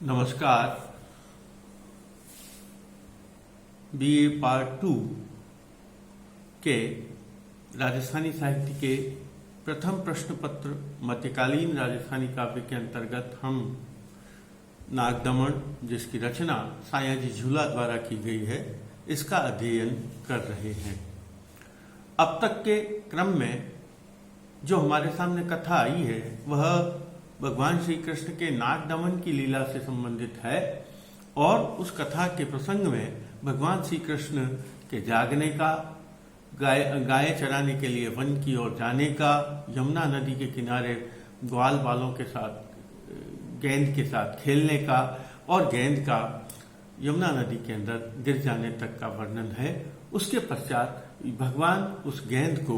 नमस्कार। BA part 2 के राजस्थानी साहित्य के प्रथम प्रश्न पत्र मध्यकालीन राजस्थानी काव्य के अंतर्गत हम नागदमन, जिसकी रचना सायाजी झूला द्वारा की गई है, इसका अध्ययन कर रहे हैं। अब तक के क्रम में जो हमारे सामने कथा आई है वह भगवान श्री कृष्ण के नागदमन की लीला से संबंधित है और उस कथा के प्रसंग में भगवान श्री कृष्ण के जागने का, गाय चराने के लिए वन की ओर जाने का, यमुना नदी के किनारे ग्वाल बालों के साथ, गेंद के साथ खेलने का और गेंद का यमुना नदी के अंदर गिर जाने तक का वर्णन है। उसके पश्चात भगवान उस गेंद को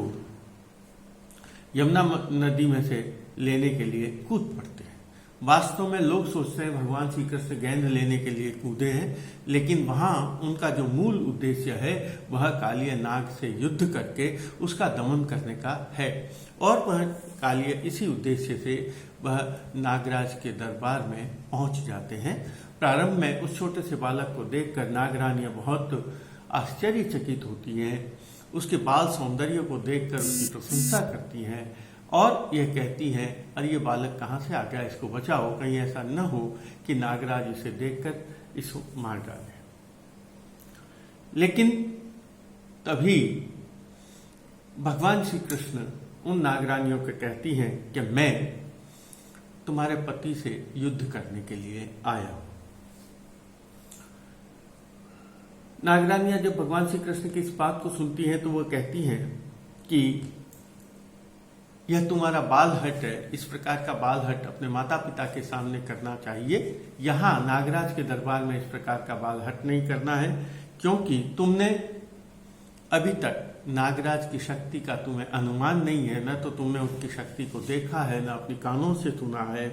यमुना नदी में से लेने के लिए कूद पड़ते हैं। वास्तव में लोग सोचते हैं भगवान श्री कृष्ण गेंद लेने के लिए कूदे हैं, लेकिन वहां उनका जो मूल उद्देश्य है वह कालिय नाग से युद्ध करके उसका दमन करने का है और वह कालिय इसी उद्देश्य से वह नागराज के दरबार में पहुंच जाते हैं। प्रारंभ में उस छोटे से बालक को देखकर नागरानियां बहुत आश्चर्यचकित होती हैं, उसके बाल सौंदर्य को देखकर उसकी प्रशंसा करती हैं और यह कहती हैं, अरे ये बालक कहाँ से आ गया, इसको बचाओ, कहीं ऐसा न हो कि नागराज इसे देखकर इसको मार डाले। लेकिन तभी भगवान श्री कृष्ण उन नागरानियों को कहती हैं कि मैं तुम्हारे पति से युद्ध करने के लिए आया हूं। नागरानियां जब भगवान श्री कृष्ण की इस बात को सुनती हैं तो वह कहती हैं कि यह तुम्हारा बाल हट है, इस प्रकार का बाल हट अपने माता पिता के सामने करना चाहिए। यहाँ नागराज के दरबार में इस प्रकार का बाल हट नहीं करना है, क्योंकि तुमने अभी तक नागराज की शक्ति का तुम्हें अनुमान नहीं है, न तो तुमने उसकी शक्ति को देखा है, न अपनी कानों से सुना है,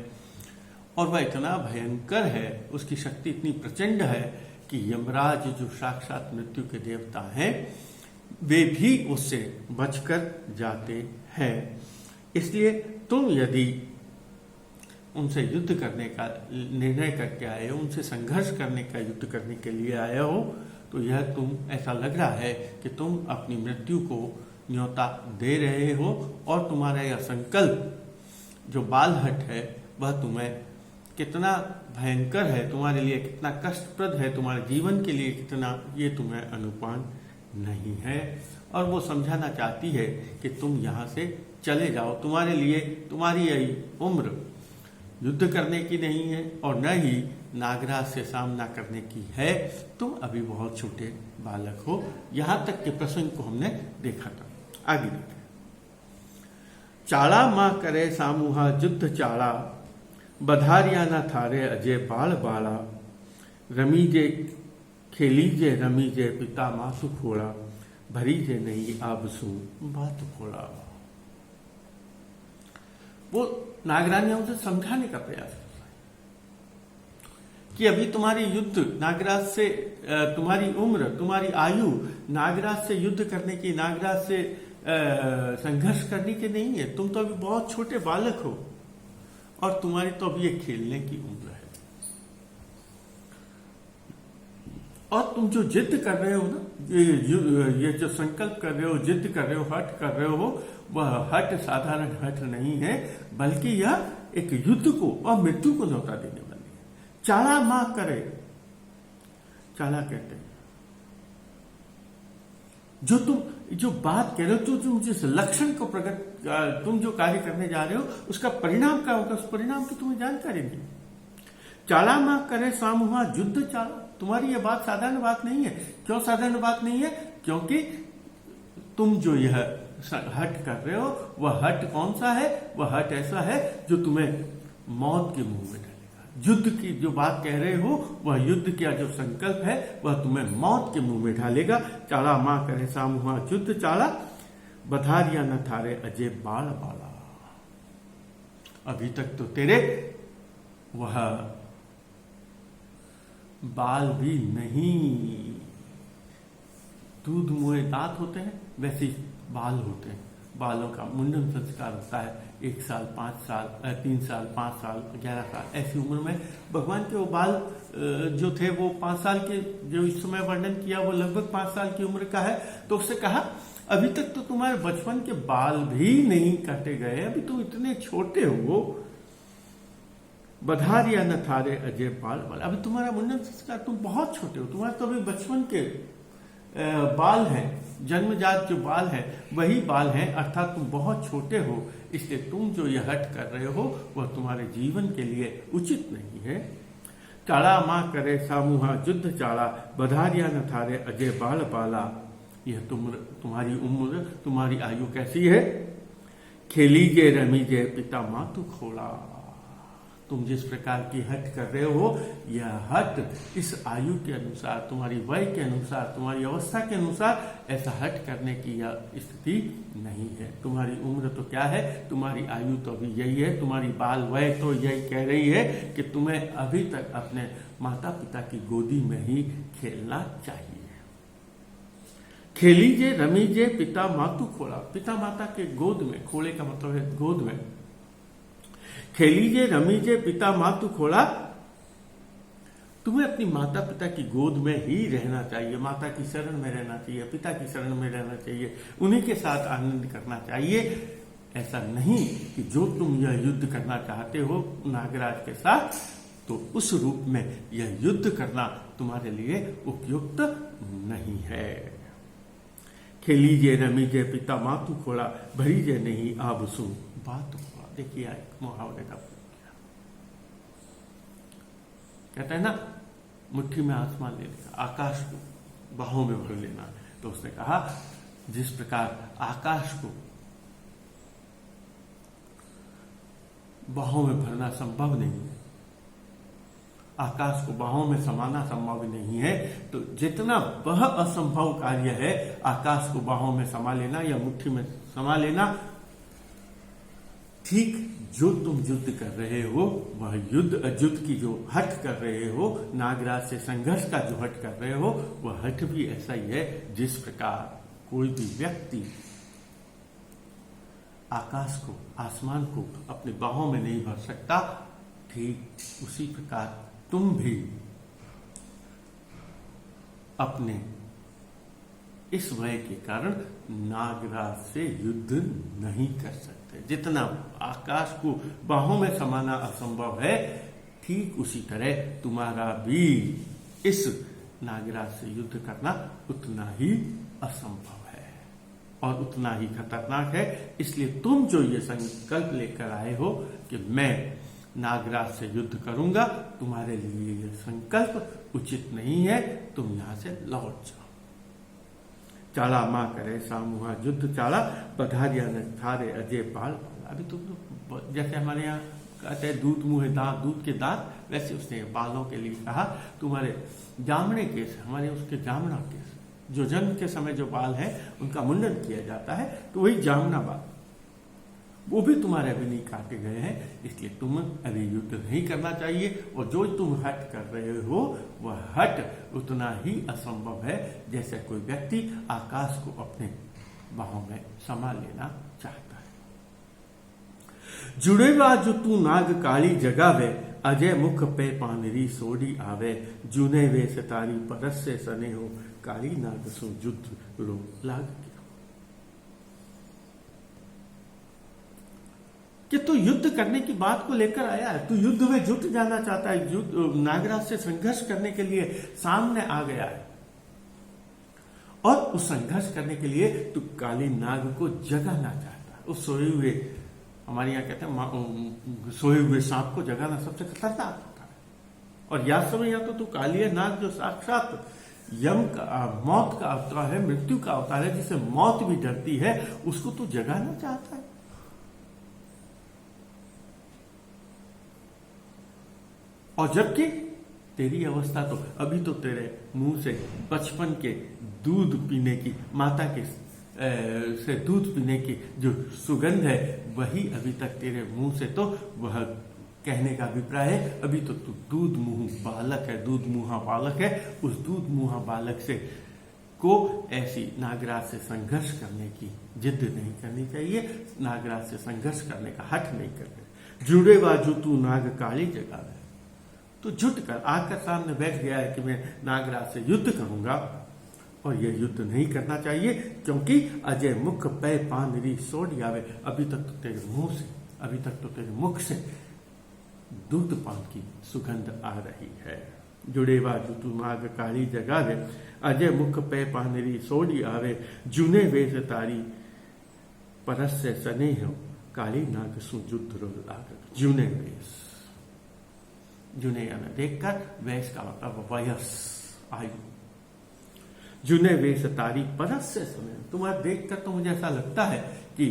और वह इतना भयंकर है, उसकी शक्ति इतनी प्रचंड है कि यमराज जो साक्षात मृत्यु के देवता हैं वे भी उससे बचकर जाते हैं। इसलिए तुम यदि उनसे युद्ध करने का निर्णय करके आए हो, उनसे संघर्ष करने का, युद्ध करने के लिए आए हो, तो यह तुम ऐसा लग रहा है कि तुम अपनी मृत्यु को न्योता दे रहे हो और तुम्हारा यह संकल्प जो बालहट है वह तुम्हें कितना भयंकर है, तुम्हारे लिए कितना कष्टप्रद है, तुम्हारे जीवन के लिए कितना, ये तुम्हें अनुमान नहीं है। और वो समझाना चाहती है कि तुम यहाँ से चले जाओ, तुम्हारे लिए तुम्हारी यही उम्र युद्ध करने की नहीं है और न ही नागराज से सामना करने की है, तुम अभी बहुत छोटे बालक हो। यहाँ तक के प्रसंग को हमने देखा था। आगे देखें। चाड़ा माँ करे सामूहा युद्ध चाड़ा, बधारिया न थारे अजय बाल बाला, रमीजे खेलीजे रमीजे पिता मासु फोड़ा, भरीजे नहीं आबसू बात फोड़ा। वो नागरानियों से समझाने का प्रयास करता है कि अभी तुम्हारी युद्ध नागराज से, तुम्हारी उम्र, तुम्हारी आयु नागराज से युद्ध करने की, नागराज से संघर्ष करने की नहीं है। तुम तो अभी बहुत छोटे बालक हो और तुम्हारी तो अभी ये खेलने की उम्र है। और तुम जो जिद कर रहे हो ना, ये जो संकल्प कर रहे हो, जिद कर रहे हो, हट कर रहे हो, वह हट साधारण हट नहीं है, बल्कि यह एक युद्ध को और मृत्यु को न्योता देने वाली है। चाड़ा मां करे, चाड़ा कहते हैं जो बात कह रहे हो, तुम जिस लक्षण को प्रकट, तुम जो कार्य करने जा रहे हो उसका परिणाम क्या होगा, उस परिणाम की तुम्हें जानकारी नहीं। चाड़ा मां करे सामूहा युद्ध चाड़ा, तुम्हारी यह बात साधारण बात नहीं है। क्यों साधारण बात नहीं है? क्योंकि तुम जो यह हट कर रहे हो, वह हट कौन सा है? वह हट ऐसा है जो तुम्हें मौत के मुंह में डालेगा। युद्ध की जो बात कह रहे हो, वह युद्ध का जो संकल्प है वह तुम्हें मौत के मुंह में डालेगा। चाड़ा मां करे सामूहा युद्ध चाड़ा, बधारिया न थारे अजय बाल बाला। अभी तक तो तेरे वह बाल भी नहीं, दूध मुहे दांत होते हैं वैसे बाल होते हैं, बालों का मुंडन संस्कार होता है 1 साल, 5 साल, 3 साल, 5 साल, 11 साल, ऐसी उम्र में भगवान के वो बाल जो थे वो 5 साल के, जो इस समय वर्णन किया वो लगभग 5 साल की उम्र का है। तो उससे कहा अभी तक तो तुम्हारे बचपन के बाल भी नहीं काटे गए, अभी तुम इतने छोटे हो। बधारिया न थारे अजय बाल बाल, अभी तुम्हारा मुंडन संस्कार, तुम बहुत छोटे हो, तुम्हारे तो अभी बचपन के बाल हैं, जन्मजात जो बाल है वही बाल हैं, अर्थात तुम बहुत छोटे हो, इसलिए तुम जो यह हट कर रहे हो वह तुम्हारे जीवन के लिए उचित नहीं है। काला माँ करे सामूहा युद्ध चाला, बधारिया न थारे अजय बाल बाला। यह तुम्हारी उम्र, तुम्हारी आयु कैसी है? खेलीजे रमीजे पिता मातु खोला। तुम जिस प्रकार की हट कर रहे हो, यह हट इस आयु के अनुसार, तुम्हारी वय के अनुसार, तुम्हारी अवस्था के अनुसार ऐसा हट करने की यह स्थिति नहीं है। तुम्हारी उम्र तो क्या है, तुम्हारी आयु तो अभी यही है, तुम्हारी बाल वय तो यही कह रही है कि तुम्हें अभी तक अपने माता पिता की गोदी में ही खेलना चाहिए। खेलीजे रमीजे पिता मातु खोला, पिता माता के गोद में, खोले का मतलब है गोद में। खेलीजे रमीजे पिता मातु खोला, तुम्हें अपनी माता पिता की गोद में ही रहना चाहिए, माता की शरण में रहना चाहिए, पिता की शरण में रहना चाहिए, उन्हीं के साथ आनंद करना चाहिए। ऐसा नहीं कि जो तुम यह युद्ध करना चाहते हो नागराज के साथ, तो उस रूप में यह युद्ध करना तुम्हारे लिए उपयुक्त नहीं है। खेलीजे रमीजे पिता मातु खोला, भरीजे नहीं आब सुन बात। देखिए एक मुहावरे का कहते हैं ना, मुट्ठी में आसमान ले लेना, आकाश को बाहों में भर लेना। तो उसने कहा जिस प्रकार आकाश को बाहों में भरना संभव नहीं है, आकाश को बाहों में समाना संभव नहीं है, तो जितना वह असंभव कार्य है आकाश को बाहों में समा लेना या मुट्ठी में समा लेना, ठीक जो तुम युद्ध कर रहे हो वह युद्ध अयुद्ध की जो हट कर रहे हो, नागराज से संघर्ष का जो हट कर रहे हो, वह हट भी ऐसा ही है जिस प्रकार कोई भी व्यक्ति आकाश को, आसमान को अपने बाहों में नहीं भर सकता, ठीक उसी प्रकार तुम भी अपने इस वय के कारण नागराज से युद्ध नहीं कर सकते। जितना आकाश को बाहों में समाना असंभव है, ठीक उसी तरह तुम्हारा भी इस नागराज से युद्ध करना उतना ही असंभव है और उतना ही खतरनाक है। इसलिए तुम जो ये संकल्प लेकर आए हो कि मैं नागराज से युद्ध करूंगा, तुम्हारे लिए यह संकल्प उचित नहीं है, तुम यहां से लौट जाओ। चाला माँ करे सामूहा युद्ध चाला, बधारिया न थारे अजय बाल। अभी तुम जैसे हमारे यहाँ कहते हैं दूध मुँह दांत, दूध के दांत, वैसे उसने बालों के लिए कहा तुम्हारे जामने केस, हमारे उसके जामना केस, जो जन्म के समय जो बाल हैं उनका मुंडन किया जाता है, तो वही जामना बाल, वो भी तुम्हारे अभी नहीं काटे गए हैं, इसलिए तुम अभी युद्ध नहीं करना चाहिए। और जो तुम हट कर रहे हो वह हट उतना ही असंभव है जैसे कोई व्यक्ति आकाश को अपने बाहों में समा लेना चाहता है। जुड़ेगा जो तू नाग काली जगावे, अजय मुख पे पानरी सोडी आवे, जुने वे सितारी परस से सने हो, काली नाग सो युद्ध रो लाग। कि तू युद्ध करने की बात को लेकर आया है, तू युद्ध में जुट जाना चाहता है, युद्ध नागराज से संघर्ष करने के लिए सामने आ गया है, और उस संघर्ष करने के लिए तू काली नाग को जगाना चाहता है। उस सोए हुए, हमारे यहाँ कहते हैं सोए हुए सांप को जगाना सबसे खतरनाक होता है, और याद समय यहाँ तो तू काली नाग जो साक्षात यम का, मौत का अवतार है, मृत्यु का अवतार है, जिसे मौत भी डरती है, उसको तू जगाना चाहता है। और जबकि तेरी अवस्था तो अभी तो तेरे मुंह से बचपन के दूध पीने की, माता के से दूध पीने की जो सुगंध है वही अभी तक तेरे मुंह से, तो वह कहने का अभिप्राय है अभी तो तू दूध मुंह बालक है, दूध मुंहा बालक है। उस दूध मुंहा बालक से को ऐसी नागराज से संघर्ष करने की जिद नहीं करनी चाहिए, नागराज से संघर्ष करने का हठ नहीं करना। जुड़े बाजू तू नाग काली जगावे, तो जुट कर आकर सामने बैठ गया है कि मैं नागराज से युद्ध करूंगा, और यह युद्ध नहीं करना चाहिए, क्योंकि अजय मुख पै पानरी सोड आवे। अभी तक तो तेरे मुंह से, अभी तक तो तेरे मुख से दूध पान की सुगंध आ रही है। जुड़े बाजू तू नाग काली जगावे, अजय मुख पै पानरी सोडी आवे। जुने वेश तारी परस से सने हो, काली नाग सु युद्ध रो लाग। जुने वेश, जुने यानी देखकर, वेश का मतलब वयस, आयु। जुने वेश तारी परस से सने, तुम्हें देखकर तो मुझे ऐसा लगता है कि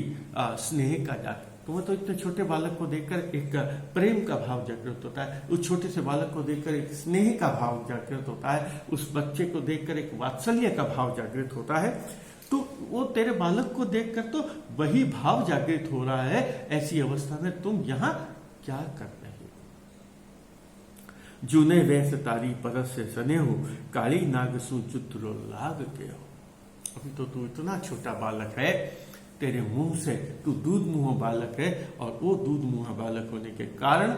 स्नेह का जात, तुम्हें तो इतने छोटे बालक को देखकर एक प्रेम का भाव जागृत होता है, उस छोटे से बालक को देखकर एक स्नेह का भाव जागृत होता है, उस बच्चे को देखकर एक वात्सल्य का भाव जागृत होता है। तो वो तेरे बालक को देखकर तो वही भाव जागृत हो रहा है। ऐसी अवस्था में तुम यहां क्या कर रहे हो? जूने वैस तारी परस से सने हो, काली नाग सु चित्रो लाग के हो। अभी तो तू इतना छोटा बालक है, तेरे मुंह से तू दूध मुंह बालक है, और वो दूध मुंह बालक होने के कारण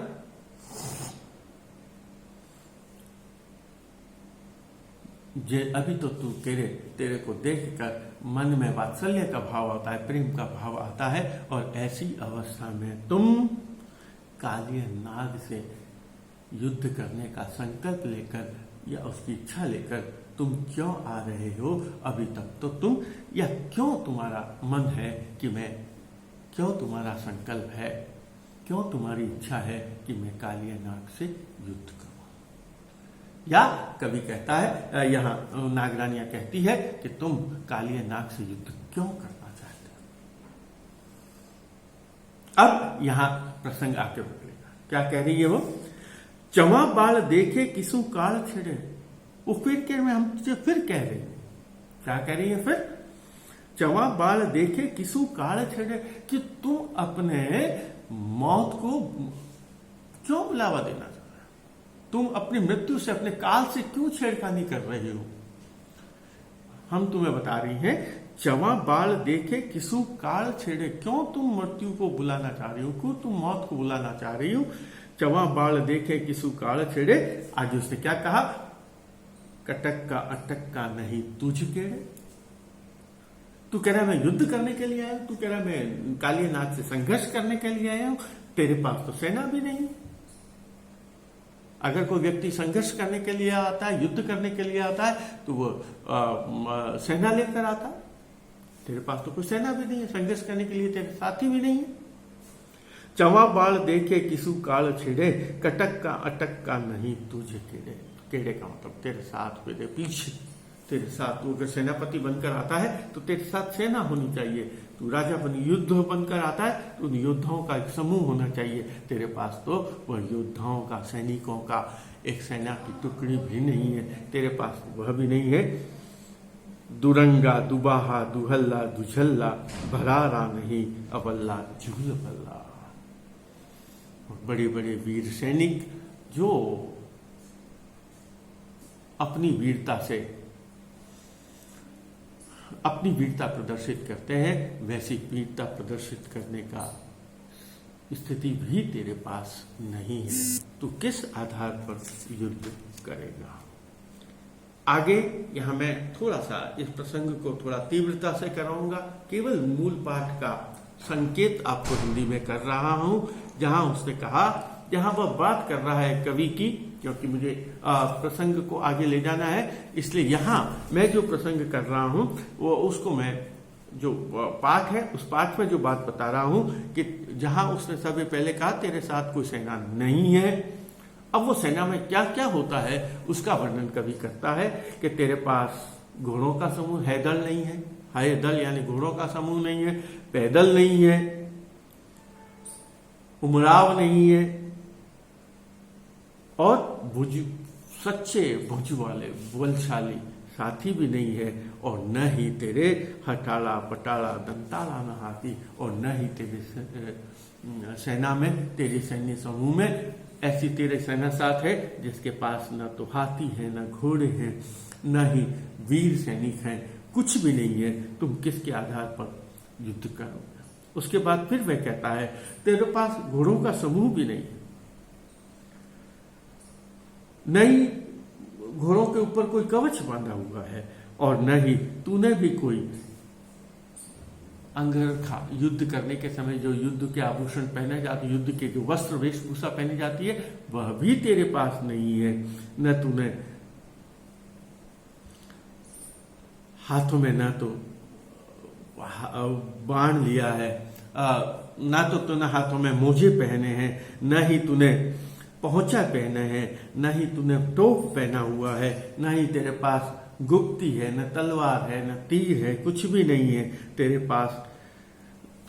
जे अभी तो तू तेरे को देखकर मन में वात्सल्य का भाव आता है, प्रेम का भाव आता है, और ऐसी अवस्था में तुम काली नाग से युद्ध करने का संकल्प लेकर या उसकी इच्छा लेकर तुम क्यों आ रहे हो? अभी तक तो तुम, या क्यों तुम्हारा मन है कि मैं, क्यों तुम्हारा संकल्प है, क्यों तुम्हारी इच्छा है कि मैं काली नाग से युद्ध करूं? या कभी कहता है, यहाँ नागरानियां कहती है कि तुम काली नाग से युद्ध क्यों करना चाहते हो? अब यहां प्रसंग आके बढ़ेगा। क्या कह रही है वो? चवा बाल देखे किसु काल छिड़े। वो फिर में हम तुझे फिर कह रहे हैं, क्या कह रही है फिर? चवा बाल देखे किसु काल छिड़े, कि तुम अपने मौत को क्यों बुलावा देना चाह रहे हो? तुम अपनी मृत्यु से, अपने काल से क्यों छेड़खानी कर रहे हो? हम तुम्हें बता रही हैं, चवा बाल देखे किसु काल छेड़े, क्यों तुम मृत्यु को बुलाना चाह रही हो, क्यों तुम मौत को बुलाना चाह रही हो? चवा बाल देखे किसु काल छेड़े। आज उसने क्या कहा? कटक का अटक का नहीं तुझ केड़े। तू कह रहा है मैं युद्ध करने के लिए आया हूं, तू कह रहा है मैं काली नाग से संघर्ष करने के लिए आया हूं, तेरे पास तो सेना भी नहीं। अगर कोई व्यक्ति संघर्ष करने के लिए आता है, युद्ध करने के लिए आता है, तो वो सेना लेकर आता है। तेरे पास तो कोई सेना भी नहीं है, संघर्ष करने के लिए तेरे साथी भी नहीं है। चवा बाल देखे किसु काल छिड़े, कटक का अटक का नहीं तुझे केड़े। केड़े का मतलब तेरे साथ, तेरे पीछे, तेरे साथ। तू अगर सेनापति बनकर आता है तो तेरे साथ सेना होनी चाहिए। तू राजा बन युद्ध बनकर आता है तो उन योद्धाओं का एक समूह होना चाहिए। तेरे पास तो वह योद्धाओं का, सैनिकों का एक सेना की टुकड़ी भी नहीं है, तेरे पास वह भी नहीं है। दुरंगा दुबाहा दुहल्ला दुझल्ला, भरारा नहीं अबल्ला झूल बल्ला। बड़े बड़े वीर सैनिक जो अपनी वीरता से अपनी वीरता प्रदर्शित करते हैं, वैसी वीरता प्रदर्शित करने का स्थिति भी तेरे पास नहीं है। तू किस आधार पर युद्ध करेगा? आगे यहां मैं थोड़ा सा इस प्रसंग को थोड़ा तीव्रता से कराऊंगा। केवल मूल पाठ का संकेत आपको हिंदी में कर रहा हूं, जहां उसने कहा, जहां वह बात कर रहा है कवि की, क्योंकि मुझे प्रसंग को आगे ले जाना है, इसलिए यहां मैं जो प्रसंग कर रहा हूं वो उसको मैं जो पाठ है उस पाठ में जो बात बता रहा हूं कि जहां उसने सबसे पहले कहा तेरे साथ कोई सेना नहीं है, अब वो सेना में क्या क्या होता है उसका वर्णन कवि करता है कि तेरे पास घोड़ों का समूह है, दल नहीं है। है दल यानी घोड़ों का समूह नहीं है, पैदल नहीं है, उमराव नहीं है, और सच्चे भुज वाले बलशाली साथी भी नहीं है, और न ही तेरे हटाला पटाला दंताला न हाथी, और न ही तेरे सेना में, तेरे सैन्य समूह में ऐसी तेरे सेना साथ है जिसके पास न तो हाथी है, न घोड़े हैं, न ही वीर सैनिक हैं, कुछ भी नहीं है, तुम किसके आधार पर युद्ध करोगे। उसके बाद फिर वह कहता है तेरे पास घोड़ों का समूह भी नहीं, न ही घोड़ों के ऊपर कोई कवच बांधा हुआ है, और न ही तूने भी कोई अंगरखा, युद्ध करने के समय जो युद्ध के आभूषण पहने जाते, युद्ध के जो वस्त्र वेशभूषा पहनी जाती है, वह भी तेरे पास नहीं है। न तूने हाथों में न तो बाण लिया है, न तो तूने हाथों में मोजे पहने हैं, न ही तूने पहुंचा पहने हैं, न ही तूने टोप पहना हुआ है, न ही तेरे पास गुप्ती है, न तलवार है, न तीर है, कुछ भी नहीं है। तेरे पास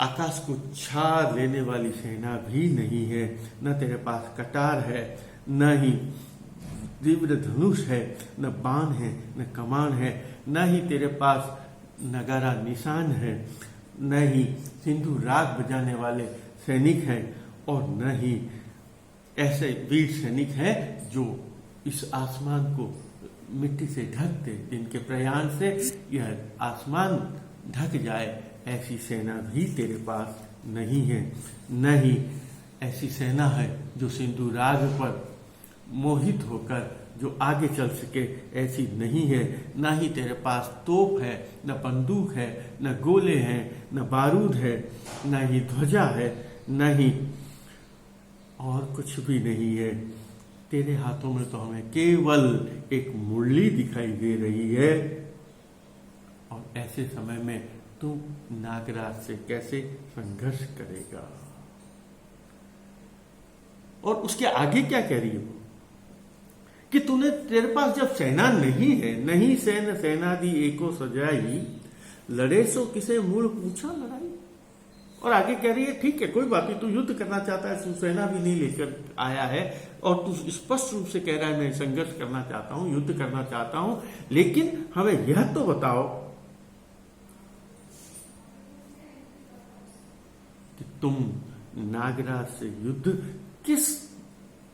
आकाश को छा लेने वाली सेना भी नहीं है, न तेरे पास कटार है, न ही तीव्र धनुष है, न बाण है, न कमान है, न ही तेरे पास नगारा निशान है, न ही सिंधु राग बजाने वाले सैनिक हैं, और न ही ऐसे वीर सैनिक हैं जो इस आसमान को मिट्टी से ढक दे, जिनके प्रयाण से यह आसमान ढक जाए, ऐसी सेना भी तेरे पास नहीं है। न ही ऐसी सेना है जो सिंधु राग पर मोहित होकर जो आगे चल सके, ऐसी नहीं है। न ही तेरे पास तोप है, न बंदूक है, न गोले हैं, न बारूद है, न ही ध्वजा है, न ही और कुछ भी नहीं है। तेरे हाथों में तो हमें केवल एक मुरली दिखाई दे रही है, और ऐसे समय में तू नागराज से कैसे संघर्ष करेगा। और उसके आगे क्या कह रही है कि तूने, तेरे पास जब सेना नहीं है, नहीं सैन सेनादि एको सजाई, लड़े सो किसे मूल पूछा लड़ाई। और आगे कह रही है ठीक है, कोई बात नहीं, तू युद्ध करना चाहता है, तू सेना भी नहीं लेकर आया है, और तू स्पष्ट रूप से कह रहा है मैं संघर्ष करना चाहता हूं, युद्ध करना चाहता हूं, लेकिन हमें यह तो बताओ कि तुम नागराज से युद्ध किस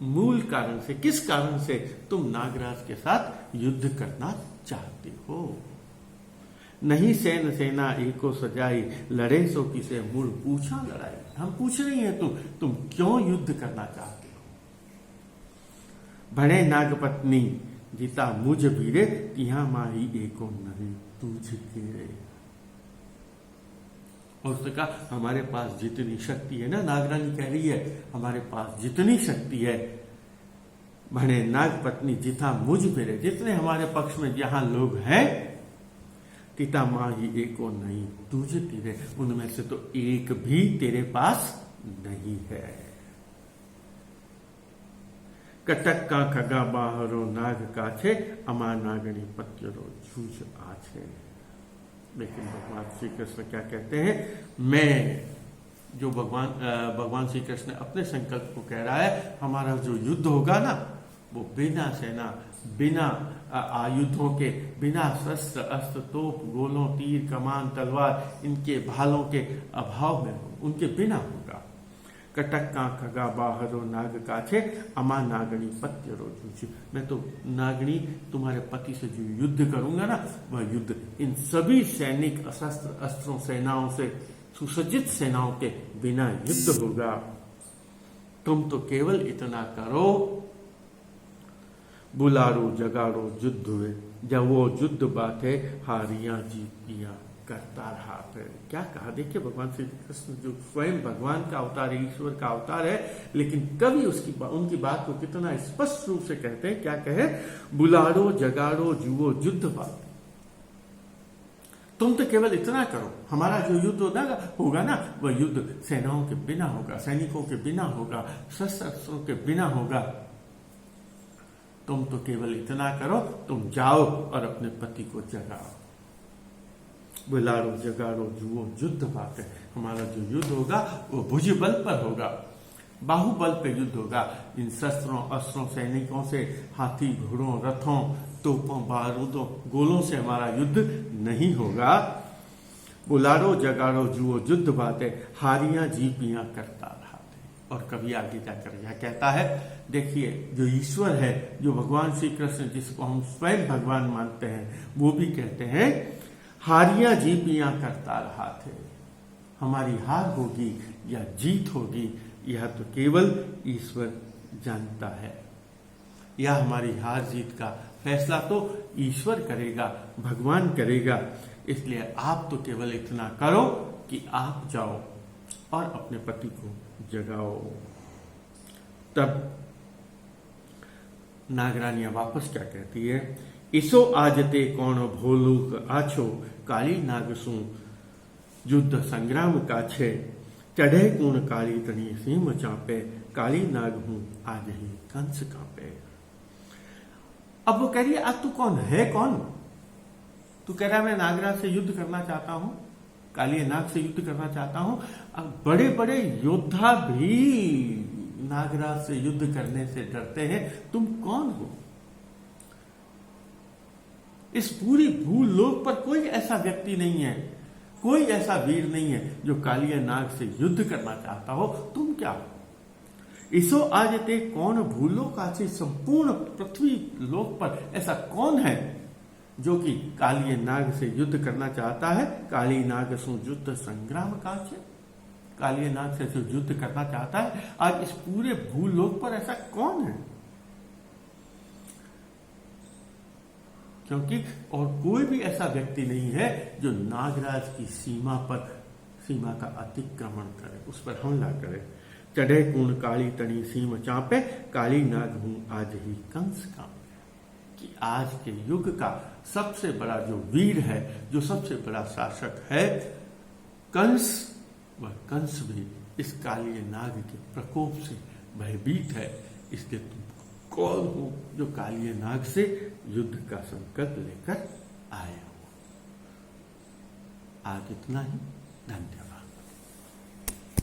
मूल कारण से, किस कारण से तुम नागराज के साथ युद्ध करना चाहते हो। नहीं सैन सेना एको सजाई, लड़े सो किसे मूल पूछा लड़ाई। हम पूछ रही हैं तुम क्यों युद्ध करना चाहते हो। भणे नागपत्नी जीता मुझ वीरे, तिहा माही एको नहीं तुझ के। और उसने कहा हमारे पास जितनी शक्ति है ना, नागरानी कह रही है हमारे पास जितनी शक्ति है, भणे नागपत्नी जिता मुझ वीरे, जितने हमारे पक्ष में जहां लोग हैं, पिता माँ ही एको नहीं तुझे तीरे, उनमें से तो एक भी तेरे पास नहीं है। कटक का खगा बाहरो नाग काछे, अमा नागणी पत्यरो जूझ आछे। लेकिन भगवान श्री कृष्ण क्या कहते हैं, मैं जो भगवान श्री कृष्ण अपने संकल्प को कह रहा है, हमारा जो युद्ध होगा ना, वो बिना सेना, बिना आयुधों के, बिना शस्त्र अस्त्र तोप गोलों तीर कमान तलवार इनके भालों के अभाव में, उनके बिना होगा। कटक का खगा बाहरो नाग काछे, अमा नागणी पत्यरो जूझ। मैं तो नागणी तुम्हारे पति से जो युद्ध करूंगा ना, वह युद्ध इन सभी सैनिक अशस्त्र अस्त्रों सेनाओं से सुसज्जित सेनाओं के बिना युद्ध होगा। तुम तो केवल इतना करो, बुलारो जगाड़ो युद्ध हुए, जब वो युद्ध बातें हारियां जीतियां करता रहा। क्या कहा, देखिए भगवान श्री कृष्ण जो स्वयं भगवान का अवतार है, ईश्वर का अवतार है, लेकिन कभी उनकी बात को कितना स्पष्ट रूप से कहते हैं। क्या कहे, बुलारो जगाड़ो जुओ युद्ध बात। तुम तो केवल इतना करो, हमारा जो युद्ध होगा ना, वह युद्ध सेनाओं के बिना होगा, सैनिकों के बिना होगा, शस्त्र अस्त्रों के बिना होगा। तुम तो केवल इतना करो, तुम जाओ और अपने पति को जगाओ। बुलारो जगाड़ो जुओ युद्ध बात है। हमारा जो युद्ध होगा वो भुज बल पर होगा, बाहुबल पे युद्ध होगा। इन शस्त्रों अस्त्रों सैनिकों से, हाथी घोड़ों रथों तोपों बारूदों गोलों से हमारा युद्ध नहीं होगा। बुलारो जगाड़ो जुओ युद्ध बातें, हारियां जीपियां करता रहा। और कभी आगे जाकर यह कहता है, देखिए जो ईश्वर है, जो भगवान श्री कृष्ण जिसको हम स्वयं भगवान मानते हैं, वो भी कहते हैं हारियां जीतियां करता रहा थे। हमारी हार होगी या जीत होगी यह तो केवल ईश्वर जानता है। यह हमारी हार जीत का फैसला तो ईश्वर करेगा, भगवान करेगा। इसलिए आप तो केवल इतना करो कि आप जाओ और अपने पति को जगाओ। तब नागरानियां वापस क्या कहती है, इसो आजते कौन भोलूक आछो, काली नागसु युद्ध संग्राम का छे, चढ़े कूण काली तनी सीम चापे, काली नाग हूं आज ही कंस कांपे। अब वो कह रही है, आज तू कौन है? कौन तू? कह रहा है मैं नागराज से युद्ध करना चाहता हूं, काली नाग से युद्ध करना चाहता हूं। अब बड़े बड़े योद्धा भी नागराज से युद्ध करने से डरते हैं, तुम कौन हो? इस पूरी भूलोक पर कोई ऐसा व्यक्ति नहीं है, कोई ऐसा वीर नहीं है जो कालिया नाग से युद्ध करना चाहता हो। तुम क्या हो? इसो आज ते कौन भूलोक आछे, संपूर्ण पृथ्वी लोक पर ऐसा कौन है जो कि कालिया नाग से युद्ध करना चाहता है? काली नाग सु युद्ध संग्राम काछे, कालिया नाग से जो युद्ध करना चाहता है, आज इस पूरे भूलोक पर ऐसा कौन है? क्योंकि और कोई भी ऐसा व्यक्ति नहीं है जो नागराज की सीमा का अतिक्रमण करे, उस पर हमला करे। चढ़े कूण काली तनी सीम चापे, काली नाग हूं आज ही कंस कांपे। कि आज के युग का सबसे बड़ा जो वीर है, जो सबसे बड़ा शासक है कंस, वह कंस भी इस काली नाग के प्रकोप से भयभीत है। इसलिए तुम कौन हो जो काली नाग से युद्ध का संकल्प लेकर आए हो? आज इतना ही, धन्यवाद।